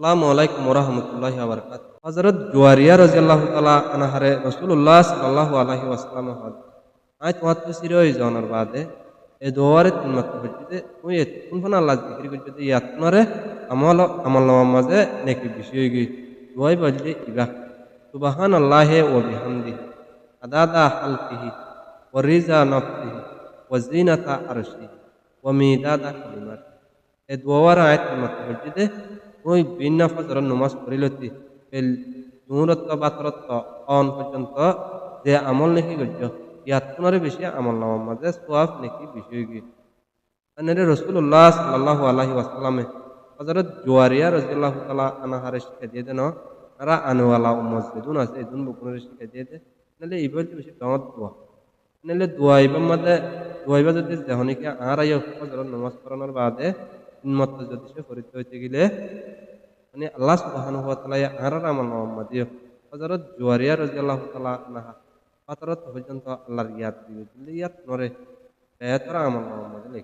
আসসালামু আলাইকুম ওরহমতুল্লাহি ওয়া বারাকাতুহু। হযরত জুয়ারিয়া রাদিয়াল্লাহু তাআলা আনহারে রাসূলুল্লাহ সাল্লাল্লাহু আলাইহি ওয়াসাল্লাম হদ আয় তোমার তো সিরোই জনার বাদে এ দোয়ারে তিন মাত্র হইতে ওই কোন কোন আল্লাহ জিকির করতে ইয়াতনারে আমল আমল নামার মাঝে নেকি বিষয় গই দোয়াই বললি ইবা সুবহানাল্লাহি ওয়া বিহামদিহি আদাদা খালকিহি ওয়া রিজা নাফসিহি ওয়া জিনাতা আরশিহি ওয়া মিদাদা কালিমাতিহি। এ দোয়ার আয়াত তিন মাত্র হইতে ওই ভিন্ন ফজরের নমাজ পড়িলতি এল দুরত্ব বাতরত্ব অন পর্যন্ত যে আমল নাকি গজ্য ইয়াতনারে বেশি আমল নামার মাঝে সোয়াব নাকি বিষয় গই আনরে রাসূলুল্লাহ সাল্লাল্লাহু আলাইহি ওয়াসাল্লামে হযরত জুয়ারিয়া রাদিয়াল্লাহু তাআলা আনহারে শিক্ষা দিয়ে দেন তারা আনওয়ালা ও মসজিদুন আছে এদুন বকুনের শিক্ষা দিয়ে দে নালে ইবল বেশি দাওয়াত দোয়া নালে দোয়া ইবাম মাঝে দোয়া ইবা যদি দেহনিকে আর আইও হযরত নামাজ পড়ানোর বাদে উম্মত যদি সে ফরিত হইতে গেলে মানে আল্লাহ সুবহানাহু ওয়া তাআলা আর আমল নামার দিও হযরত জুয়ারিয়া রাদিয়াল্লাহু তাআলা আনহা পাতরত পর্যন্ত আল্লাহর ইয়াদ দিবে ইয়াদ নরে এতরা আমল নামার মধ্যে